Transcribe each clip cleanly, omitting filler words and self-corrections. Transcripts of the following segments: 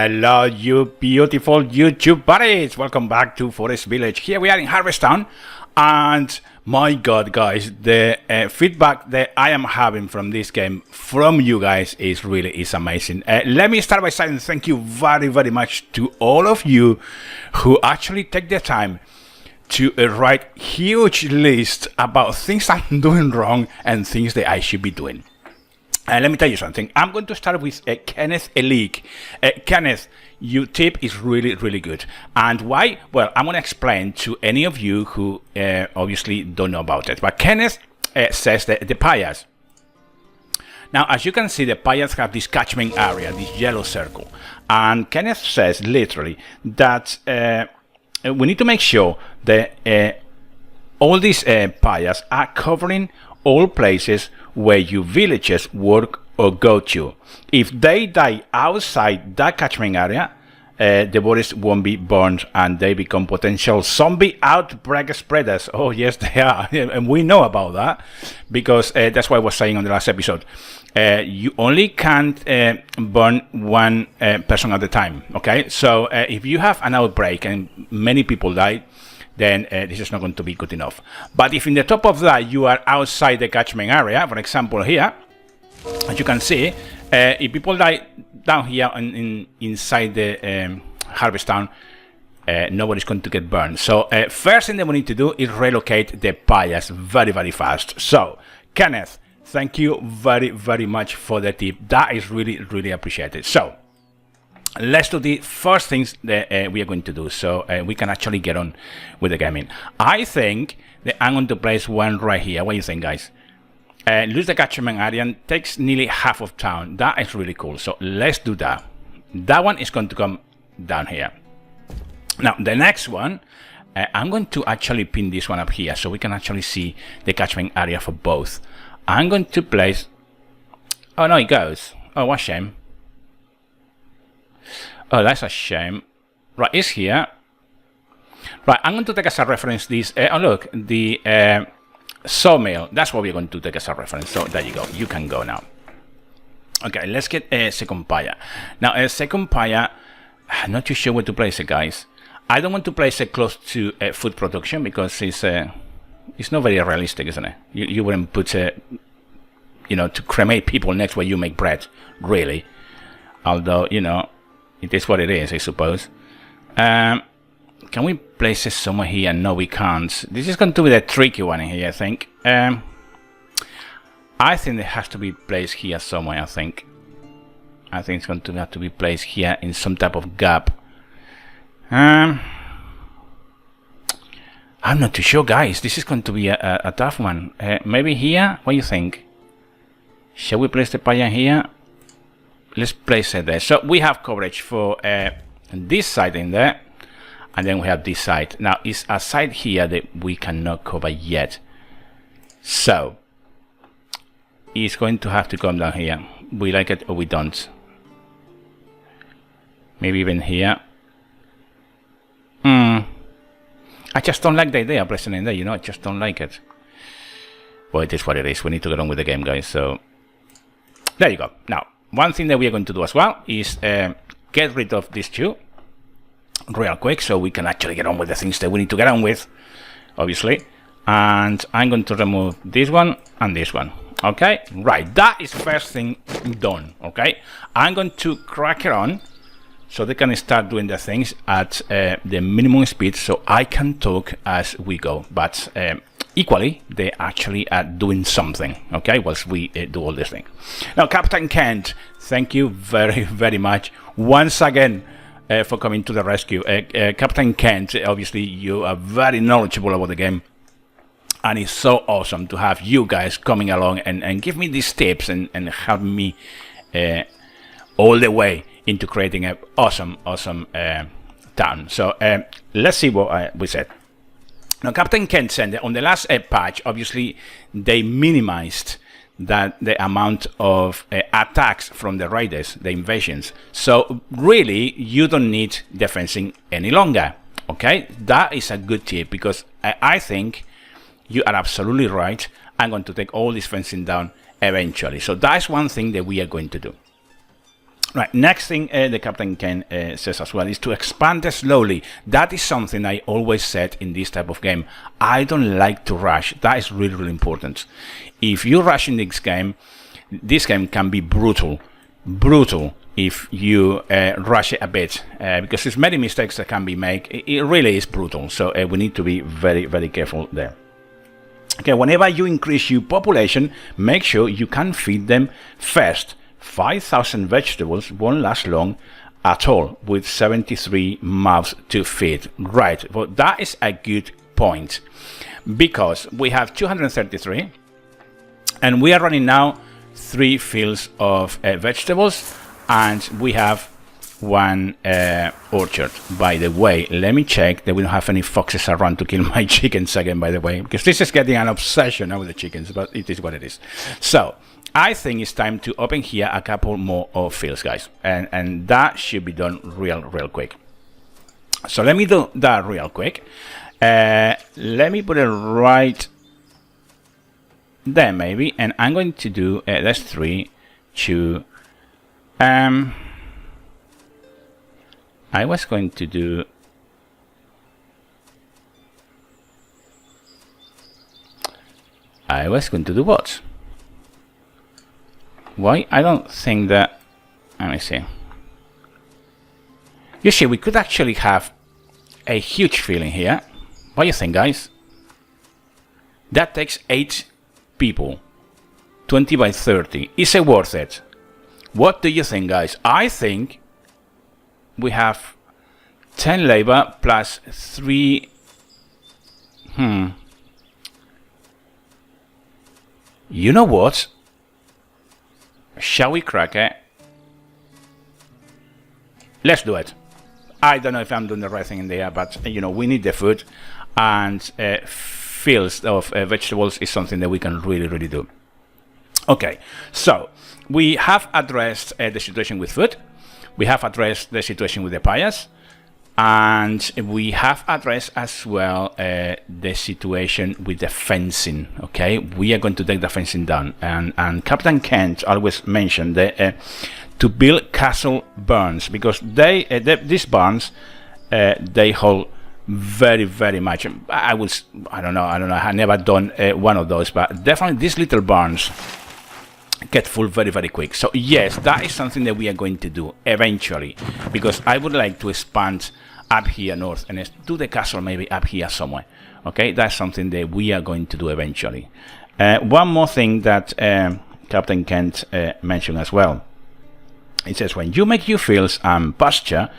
Hello, you beautiful YouTube buddies! Welcome back to Forest Village. Here we are in Harvest Town, and my God, guys, the feedback that I am having from this game from you guys is amazing. Let me start by saying thank you very much to all of you who actually take the time to write huge list about things I'm doing wrong and things that I should be doing. Let me tell you something. I'm going to start with Kenneth Elik. Kenneth, your tip is really good. And why? Well, I'm going to explain to any of you who obviously don't know about it. But Kenneth says that the payas. Now, as you can see, the payas have this catchment area, this yellow circle. And Kenneth says literally that we need to make sure that all these payas are covering all places where your villagers work or go to. If they die outside that catchment area, the bodies won't be burned and they become potential zombie outbreak spreaders. Oh yes, they are. And we know about that because that's what I was saying on the last episode. You only can't burn one person at a time. Okay, so if you have an outbreak and many people die, then this is not going to be good enough. But if in the top of that you are outside the catchment area, for example here, as you can see, if people die down here inside the Harvest Town, nobody's going to get burned. So first thing that we need to do is relocate the payas very fast. So Kenneth, thank you very much for the tip. That is really appreciated. So let's do the first things that we are going to do so we can actually get on with the gaming. I think that I'm going to place one right here. What do you think, guys? Lose the catchment area takes nearly half of town. That is really cool. So let's do that. That one is going to come down here. Now, the next one, I'm going to actually pin this one up here so we can actually see the catchment area for both. I'm going to place... Oh, no, it goes. Oh, what a shame. Oh, that's a shame. Right, it's here. Right, I'm going to take as a reference this. Oh, look, the sawmill. That's what we're going to take as a reference. So there you go. You can go now. Okay, let's get a second paya. Now, a second paya, I'm not too sure where to place it, guys. I don't want to place it close to food production because it's not very realistic, isn't it? You wouldn't put, you know, to cremate people next where you make bread, really. Although, you know, it is what it is, I suppose. Can we place it somewhere here? No, we can't. This is going to be the tricky one in here, I think. I think it has to be placed here somewhere, I think. I think it's going to have to be placed here in some type of gap. I'm not too sure, guys. This is going to be a tough one. Maybe here? What do you think? Shall we place the paya here? Let's place it there. So we have coverage for this side in there, and then we have this side. Now it's a side here that we cannot cover yet, so it's going to have to come down here. We like it or we don't. Maybe even here. I just don't like the idea of placing it there. You know, I just don't like it. Well, it is what it is. We need to get on with the game, guys. So there you go. Now, one thing that we are going to do as well is get rid of these two real quick so we can actually get on with the things that we need to get on with, obviously. And I'm going to remove this one and this one. Okay, right, that is first thing done. Okay, I'm going to crack it on so they can start doing the things at the minimum speed so I can talk as we go. But equally, they actually are doing something, okay, whilst we do all this thing. Now, Captain Kent, thank you very much once again for coming to the rescue. Captain Kent, obviously, you are very knowledgeable about the game, and it's so awesome to have you guys coming along and give me these tips and help me all the way into creating an awesome town. So let's see what we said. Now, Captain Kent said that on the last patch, obviously, they minimized the amount of attacks from the raiders, the invasions. So really, you don't need defensing any longer. Okay, that is a good tip because I think you are absolutely right. I'm going to take all this fencing down eventually. So that's one thing that we are going to do. Right, next thing the Captain Ken says as well is to expand slowly. That is something I always said in this type of game. I don't like to rush. That is really, really important. If you rush in this game can be brutal. Brutal if you rush it a bit, because there's many mistakes that can be made. It really is brutal, so we need to be very, very careful there. Okay, whenever you increase your population, make sure you can feed them first. 5,000 vegetables won't last long at all with 73 mouths to feed. Right, well, that is a good point, because we have 233 and we are running now 3 fields of vegetables, and we have 1 orchard. By the way, let me check that we don't have any foxes around to kill my chickens again, by the way, because this is getting an obsession now with the chickens, but it is what it is. So I think it's time to open here a couple more of fields, guys, and that should be done real quick. So let me do that real quick. Let me put it right there maybe, and I'm going to do that's 3, 2. I was going to do what? Why? I don't think that. Let me see. You see, we could actually have a huge field in here. What do you think, guys? That takes 8 people. 20 by 30. Is it worth it? What do you think, guys? I think we have 10 labor plus 3. You know what? Shall we crack it? Let's do it. I don't know if I'm doing the right thing in there, but you know, we need the food, and fields of vegetables is something that we can really do. Okay, so we have addressed the situation with food, we have addressed the situation with the payas, and we have addressed as well the situation with the fencing. Okay, we are going to take the fencing down, and Captain Kent always mentioned that to build castle barns, because these barns they hold very much. I don't know, I have never done one of those, but definitely these little barns get full very quick. So yes, that is something that we are going to do eventually, because I would like to expand up here north and do the castle maybe up here somewhere. Okay, that's something that we are going to do eventually. One more thing that Captain Kent mentioned as well. It says, when you make your fields and pasture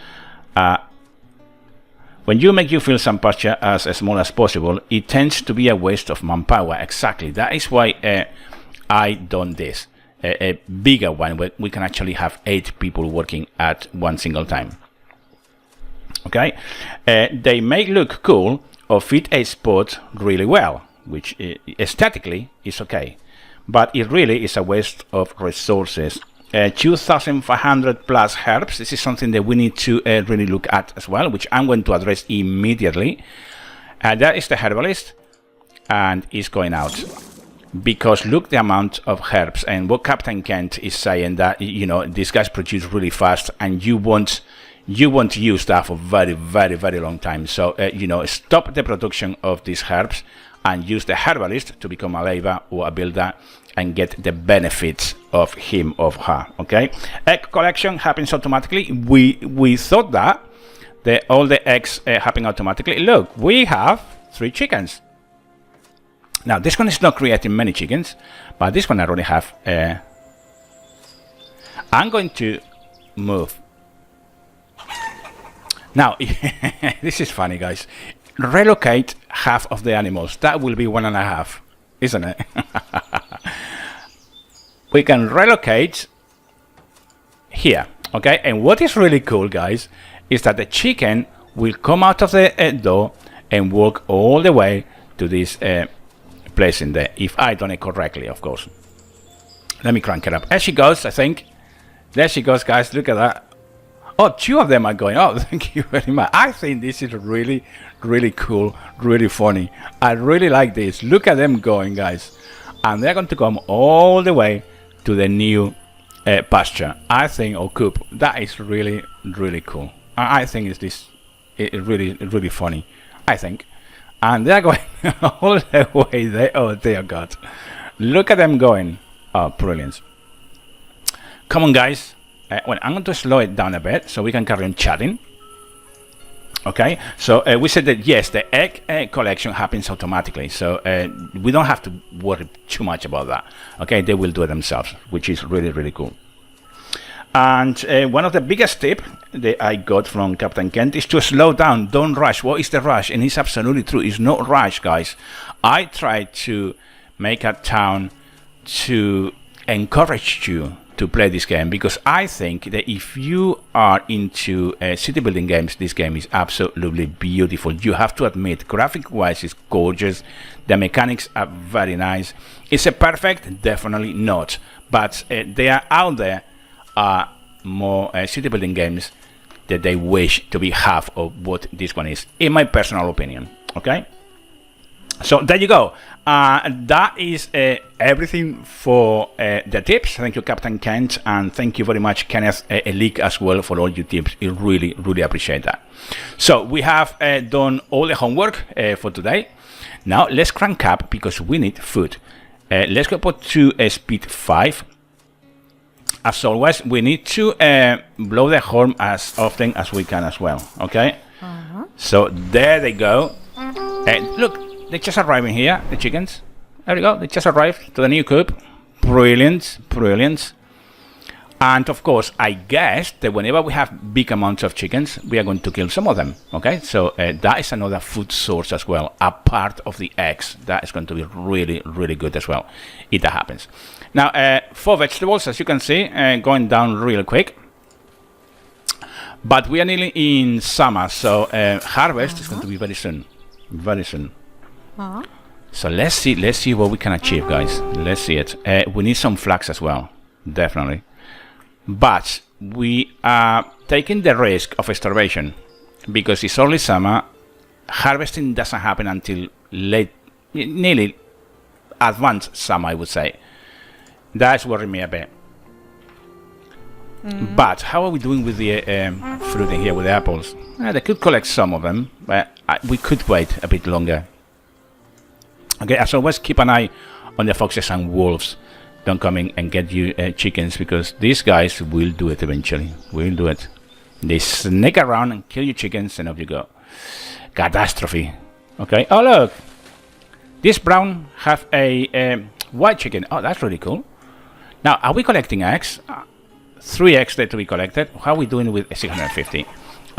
as small as possible, it tends to be a waste of manpower. Exactly. That is why I done this. A bigger one where we can actually have 8 people working at one single time. Okay, they may look cool or fit a spot really well, which aesthetically is okay, but it really is a waste of resources. 2,500 plus herbs. This is something that we need to really look at as well, which I'm going to address immediately. That is the herbalist, and it's going out. Because look the amount of herbs, and what Captain Kent is saying, that you know these guys produce really fast, and you want to use that for very long time. So you know, stop the production of these herbs and use the herbalist to become a labor or a builder and get the benefits of him or her. Okay, egg collection happens automatically. We thought that all the eggs happen automatically. Look, we have 3 chickens. Now this one is not creating many chickens, but this one I already have. I'm going to move. Now this is funny, guys. Relocate half of the animals. That will be 1.5, isn't it? We can relocate here. Okay, and what is really cool, guys, is that the chicken will come out of the door and walk all the way to this place in there, if I done it correctly, of course. Let me crank it up. There she goes, I think. There she goes, guys. Look at that. Oh, 2 of them are going. Oh, thank you very much. I think this is really cool, really funny. I really like this. Look at them going, guys. And they're going to come all the way to the new pasture, I think, or coop. That is really, really cool. I think it's really funny, I think. And they're going all the way there. Oh dear God, look at them going. Oh, brilliant. Come on, guys. Well, I'm going to slow it down a bit so we can carry on chatting. Okay, so we said that yes, the egg collection happens automatically, so we don't have to worry too much about that. Okay, they will do it themselves, which is really, really cool. And one of the biggest tips that I got from Captain Kent is to slow down, don't rush. What is the rush? And it's absolutely true, it's not rush, guys. I try to make a town to encourage you to play this game, because I think that if you are into city building games, this game is absolutely beautiful. You have to admit, graphic wise it's gorgeous, the mechanics are very nice. Is it perfect? Definitely not, but they are out there more city building games that they wish to be half of what this one is, in my personal opinion. Okay, so there you go. That is everything for the tips. Thank you, Captain Kent, and thank you very much, Kenneth Elick, as well, for all your tips. I really, really appreciate that. So we have done all the homework for today. Now let's crank up because we need food. Let's go put to speed 5. As always, we need to blow the horn as often as we can as well. Okay. So there they go. Look. They just arriving here, the chickens. There we go, they just arrived to the new coop. Brilliant, brilliant. And of course, I guess that whenever we have big amounts of chickens, we are going to kill some of them. Okay, so that is another food source as well, a part of the eggs. That is going to be really, really good as well, if that happens. Now, for vegetables, as you can see, going down real quick. But we are nearly in summer, so harvest is going to be very soon. Very soon. So let's see what we can achieve, guys. Let's see it. We need some flax as well, definitely. But we are taking the risk of starvation because it's only summer. Harvesting doesn't happen until late, nearly advanced summer, I would say. That's worrying me a bit. But how are we doing with the fruit in here, with the apples? They could collect some of them, but we could wait a bit longer. Okay, as always, keep an eye on the foxes and wolves. Don't come in and get you chickens, because these guys will do it eventually. Will do it. They sneak around and kill your chickens, and off you go. Catastrophe. Okay. Oh look, this brown have a white chicken. Oh, that's really cool. Now, are we collecting eggs? 3 eggs there to be collected. How are we doing with 650?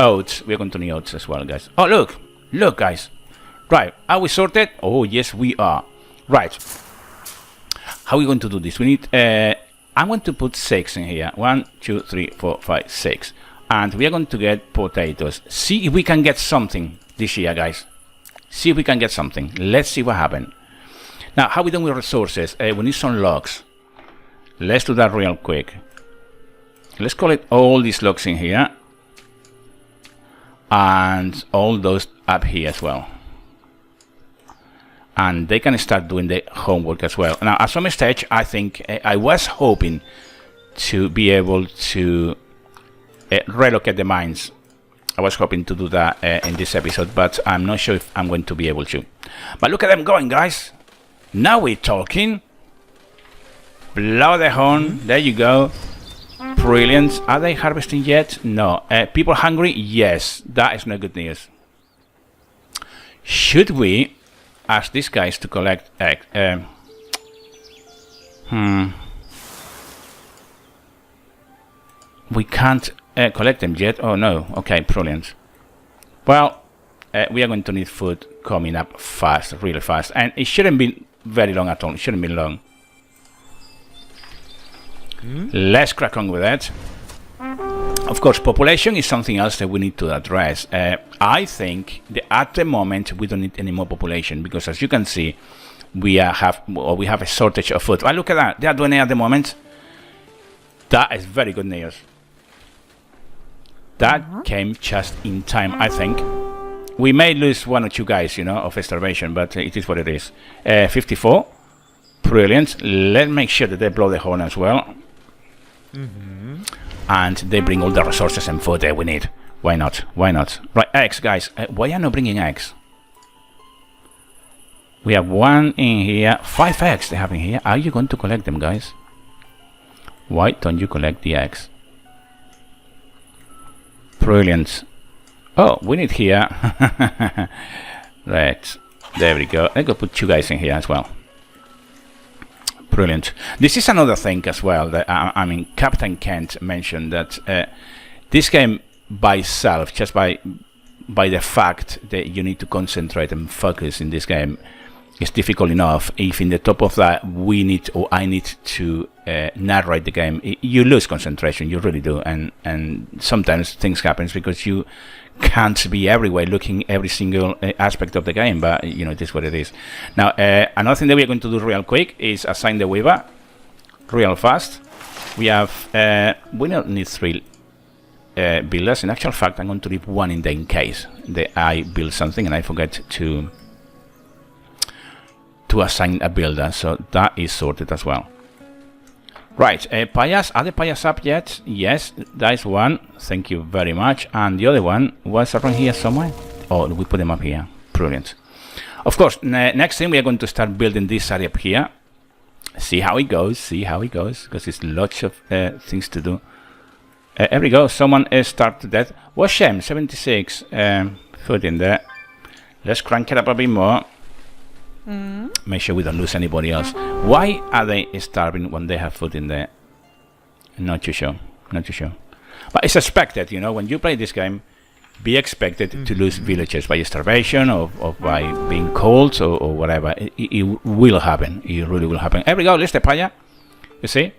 Oats. We're going to need oats as well, guys. Oh look, guys. Right, are we sorted? Oh, yes, we are. Right. How are we going to do this? We need, I'm going to put 6 in here. 1, 2, 3, 4, 5, 6. And we are going to get potatoes. See if we can get something this year, guys. See if we can get something. Let's see what happens. Now, how are we doing with resources? We need some logs. Let's do that real quick. Let's collect all these logs in here. And all those up here as well. And they can start doing the homework as well. Now, at some stage, I think I was hoping to be able to relocate the mines. I was hoping to do that in this episode, but I'm not sure if I'm going to be able to. But look at them going, guys. Now we're talking. Blow the horn. There you go. Brilliant. Are they harvesting yet? No. People hungry? Yes. That is not good news. Should we ask these guys to collect egg? We can't collect them yet. Oh no. Okay, brilliant. Well, we are going to need food coming up fast, really fast, and it shouldn't be very long at all. It shouldn't be long. Let's crack on with that. Of course, population is something else that we need to address. I think that at the moment we don't need any more population, because as you can see, we have a shortage of food. Look at that. They are doing it at the moment. That is very good news. That came just in time, I think. We may lose 1 or 2 guys, you know, of starvation, but it is what it is. 54. Brilliant. Let's make sure that they blow the horn as well. And they bring all the resources and food that we need. Why not? Why not? Right, eggs, guys. Why are you not bringing eggs? We have 1 in here. 5 eggs they have in here. Are you going to collect them, guys? Why don't you collect the eggs? Brilliant. Oh, we need here. Right. There we go. I'm going to put 2 guys in here as well. Brilliant. This is another thing as well that I mean, Captain Kent mentioned that this game by itself, just by the fact that you need to concentrate and focus in this game, is difficult enough. If in the top of that we need, or I need to narrate the game, you lose concentration. You really do, and sometimes things happen because you can't be everywhere looking every single aspect of the game. But you know, it is what it is. Now, another thing that we are going to do real quick is assign the weaver real fast. We have we don't need 3 builders. In actual fact, I'm going to leave 1 in there in case that I build something and I forget to assign a builder, so that is sorted as well. Right, payas, are the payas up yet? Yes, that is 1, thank you very much. And the other one was around here somewhere. Oh, we put them up here. Brilliant. Of course, next thing we are going to start building this area up here. See how it goes, because it's lots of things to do. There we go, someone started that. What shame, 76 food in there. Let's crank it up a bit more. Make sure we don't lose anybody else. Why are they starving when they have food in there? Not too sure. Not too sure. But it's expected, you know, when you play this game, be expected to lose villagers by starvation or by being cold or whatever. It will happen. It really will happen. There we go. Let's paya. You see,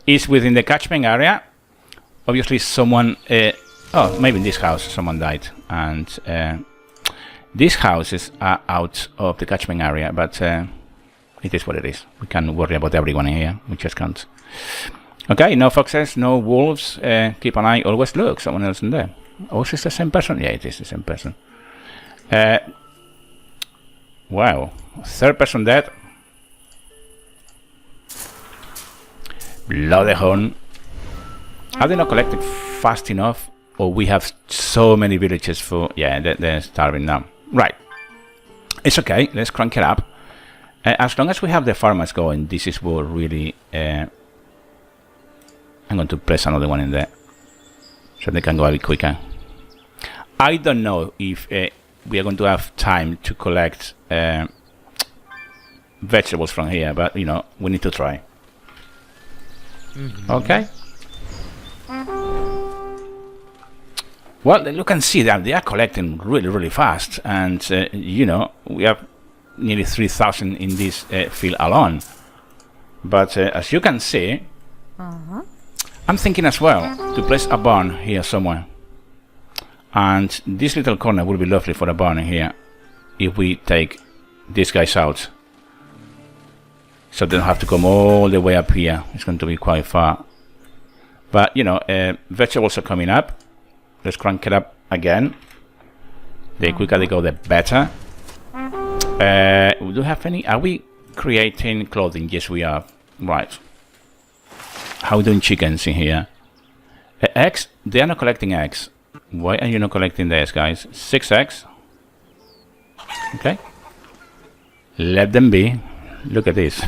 is within the catchment area. Obviously, someone. Oh, maybe in this house someone died, and. These houses are out of the catchment area, but it is what it is. We can't worry about everyone in here. We just can't. Okay, no foxes, no wolves. Keep an eye. Always look. Someone else in there. Oh, is this the same person? Yeah, it is the same person. Wow. 3rd person dead. Bloody horn. Are they not collected fast enough? Or we have so many villages for... Yeah, they're starving now. Right. It's okay. Let's crank it up. As long as we have the farmers going, this is what really... I'm going to place another one in there. So they can go a bit quicker. I don't know if we are going to have time to collect vegetables from here. But, you know, we need to try. Okay. Well, you can see that they are collecting really, really fast, and you know, we have nearly 3,000 in this field alone. But as you can see, I'm thinking as well to place a barn here somewhere, and this little corner would be lovely for a barn here if we take these guys out, so they don't have to come all the way up here. It's going to be quite far. But you know, vegetables are coming up. Let's crank it up again. The quicker they go, the better. We do have any... Are we creating clothing? Yes, we are. Right. How are we doing chickens in here? Eggs? They are not collecting eggs. Why are you not collecting theirs, guys? 6 eggs. Okay. Let them be. Look at this.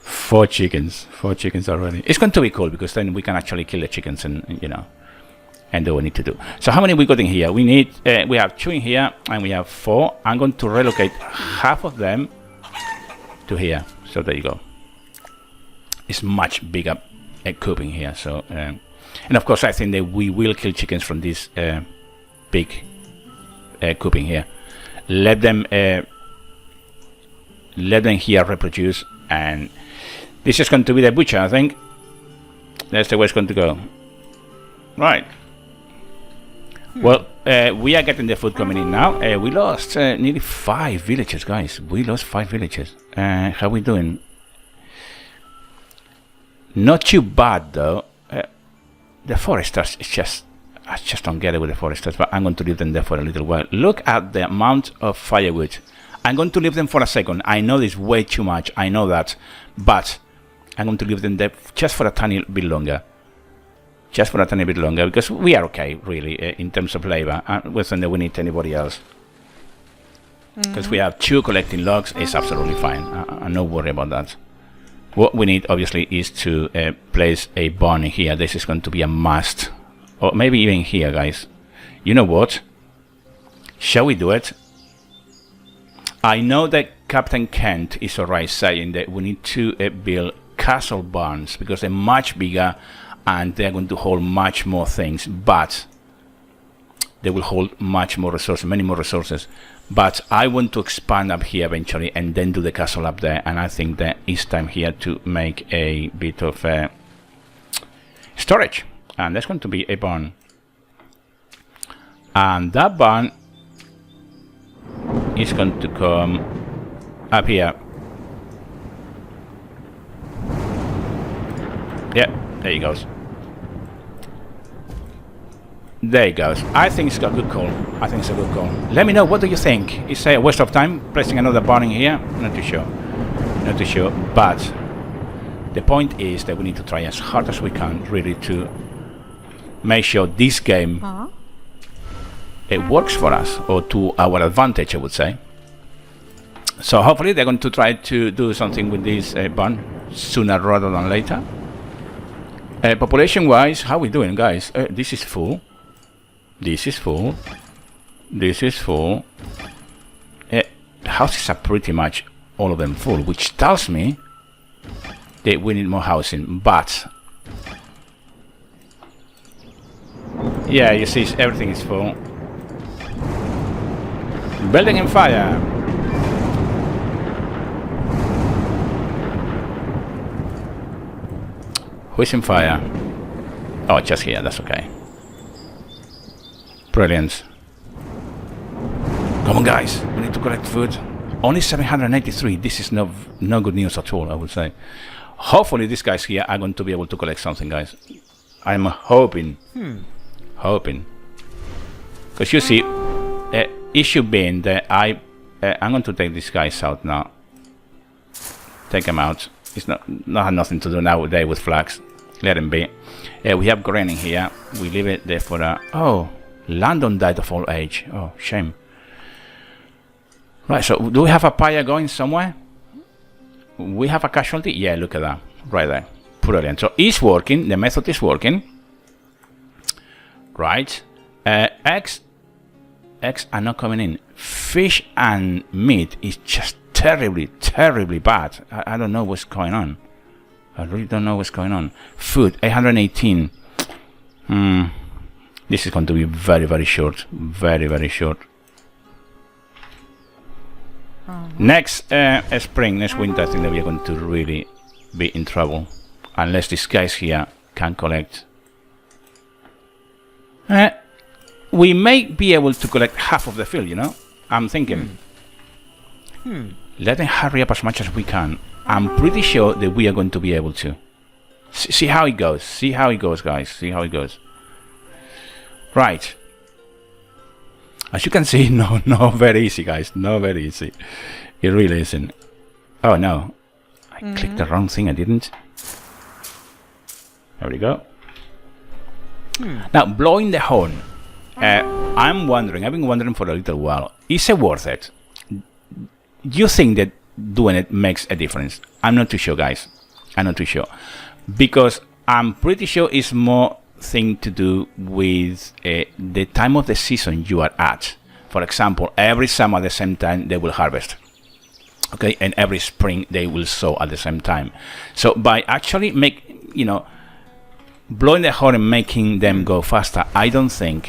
4 chickens. 4 chickens already. It's going to be cool because then we can actually kill the chickens and, you know, and do what we need to do. So how many we got in here? We need, we have 2 in here and we have 4. I'm going to relocate half of them to here. So there you go. It's much bigger coop in here. So, and of course I think that we will kill chickens from this big coop in here. Let them here reproduce, and this is going to be the butcher, I think. That's the way it's going to go. Right. Well, we are getting the food coming in now. We lost nearly 5 villages, guys. We lost 5 villages. How are we doing? Not too bad, though. The foresters, I just don't get it with the foresters, but I'm going to leave them there for a little while. Look at the amount of firewood. I'm going to leave them for a second. I know this is way too much. I know that. But I'm going to leave them there just for a tiny bit longer. Just for a tiny bit longer, because we are okay, really, in terms of labor. We don't we need anybody else. Because we have 2 collecting logs, it's absolutely fine. I'm not worried about that. What we need, obviously, is to place a barn here. This is going to be a must. Or maybe even here, guys. You know what? Shall we do it? I know that Captain Kent is alright saying that we need to build castle barns because they're much bigger and they're going to hold much more things, but they will hold much more resources, many more resources. But I want to expand up here eventually and then do the castle up there, and I think that it's time here to make a bit of storage, and that's going to be a barn. And that barn is going to come up here. Yeah, there he goes. There he goes. I think it's a good call. I think it's a good call. Let me know, what do you think? Is it a waste of time placing another barn in here? Not too sure. Not too sure. But the point is that we need to try as hard as we can, really, to make sure this game it works for us, or to our advantage, I would say. So hopefully they're going to try to do something with this barn sooner rather than later. Population wise, how are we doing, guys? This is full. This is full. This is full. Houses are pretty much all of them full, which tells me that we need more housing. But yeah, you see, everything is full. Building in fire. Who's in fire? Oh, just here, that's okay. Brilliant. Come on, guys, we need to collect food. Only 783. This is no good news at all, I would say. Hopefully these guys here are going to be able to collect something, guys. I'm hoping. Hoping. Because you see, issue being that I'm going to take these guys out now. Take them out. It's not have nothing to do nowadays with flags. Let him be. We have grain in here. We leave it there for oh, Landon died of old age. Oh, shame. Right, so do we have a pyre going somewhere? We have a casualty? Yeah, look at that. Right there. Brilliant. So it's working. The method is working. Right. Eggs are not coming in. Fish and meat is just terribly, terribly bad. I don't know what's going on. I really don't know what's going on. Food, 818. This is going to be very, very short. Very, very short. Next spring, next winter, I think that we are going to really be in trouble. Unless these guys here can collect. We may be able to collect half of the field, you know? I'm thinking. Let them hurry up as much as we can. I'm pretty sure that we are going to be able to. See how it goes. See how it goes, guys. See how it goes. Right. As you can see, no, very easy, guys. No, very easy. It really isn't. Oh, no. I clicked the wrong thing, I didn't. There we go. Now, blowing the horn. I'm wondering, I've been wondering for a little while, is it worth it? Do you think that doing it makes a difference? I'm not too sure, guys. I'm not too sure. Because I'm pretty sure it's more thing to do with the time of the season you are at. For example, every summer at the same time they will harvest. Okay, and every spring they will sow at the same time. So by actually blowing the horn and making them go faster, I don't think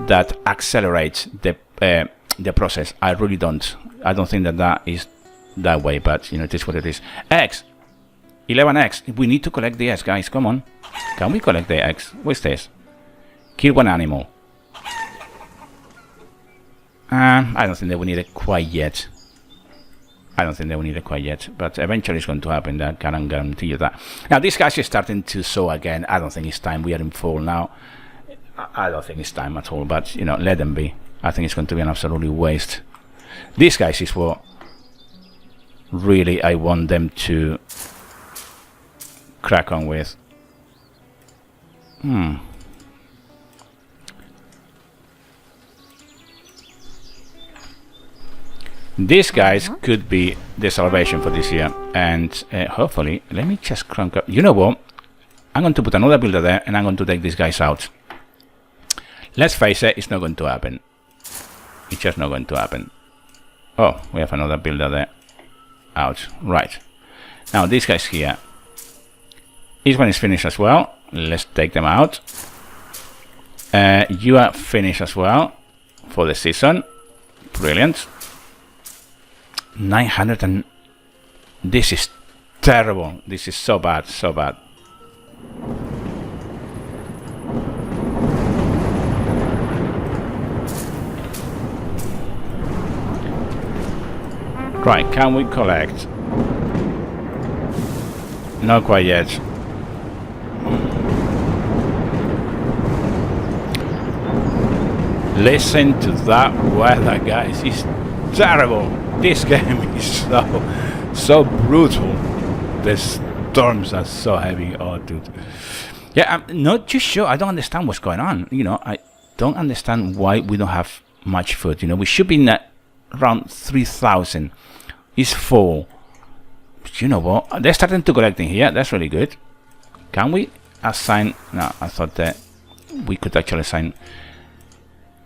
that accelerates the process. I really don't. I don't think that is that way, but it is what it is. Eggs, 11 eggs. We need to collect the eggs, guys. Come on, can we collect the eggs? What's this? Kill one animal. I don't think that we need it quite yet. I don't think that we need it quite yet, but eventually it's going to happen. I can guarantee you that. Now this guy is starting to sow again. I don't think it's time. We are in fall now. I don't think it's time at all, but let them be. I think it's going to be an absolutely waste. These guys is what really I want them to crack on with. These guys could be the salvation for this year, and hopefully, let me just crank up. You know what? I'm going to put another builder there, and I'm going to take these guys out. Let's face it, it's not going to happen. It's just not going to happen. Oh, we have another builder there. Out. Right. Now, these guys here. This one is finished as well. Let's take them out. You are finished as well for the season. Brilliant. 900 and... This is terrible. This is so bad, so bad. Right, can we collect? Not quite yet. Listen to that weather, guys. It's terrible. This game is so brutal. The storms are so heavy. Oh, dude. Yeah, I'm not too sure. I don't understand what's going on. You know, I don't understand why we don't have much food. You know, we should be in around 3,000. It's full. But you know what? They're starting to collecting here. That's really good. Can we assign? No, I thought that we could actually assign.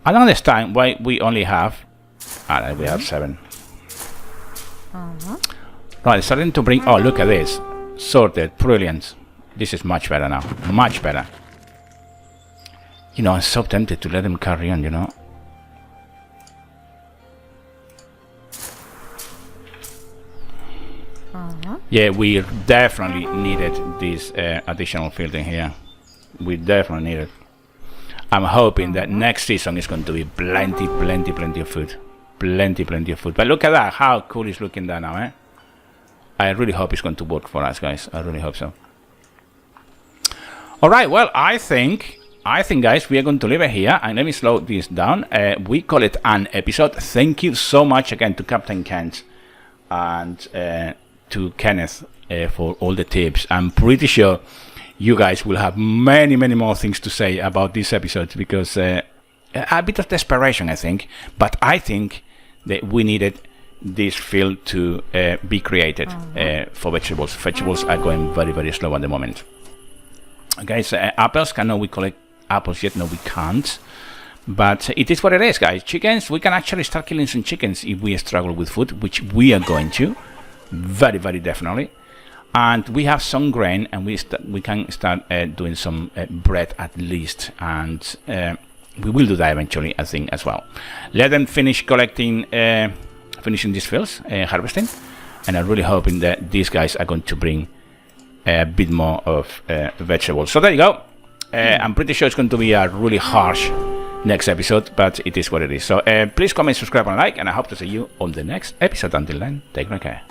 I don't understand why we only have. We have 7. Right, starting to bring. Oh, look at this. Sorted. Brilliant. This is much better now. Much better. You know, I'm so tempted to let them carry on, you know. Yeah, we definitely needed this additional field in here. We definitely need it. I'm hoping that next season is going to be plenty of food. Plenty of food. But look at that. How cool is looking that now, eh? I really hope it's going to work for us, guys. I really hope so. All right. Well, I think, guys, we are going to leave it here. And let me slow this down. We call it an episode. Thank you so much again to Captain Kent and to Kenneth for all the tips. I'm pretty sure you guys will have many more things to say about this episode because a bit of desperation, I think. But I think that we needed this field to be created for vegetables. Vegetables are going very slow at the moment. Guys, apples, can we collect apples yet? No, we can't. But it is what it is, guys. Chickens, we can actually start killing some chickens if we struggle with food, which we are going to. Very definitely. And we have some grain, and we can start doing some bread at least. And we will do that eventually, I think, as well. Let them finish collecting, finishing these fields, harvesting. And I'm really hoping that these guys are going to bring a bit more of vegetables. So there you go. I'm pretty sure it's going to be a really harsh next episode, but it is what it is. So please comment, subscribe, and like, and I hope to see you on the next episode. Until then, take care.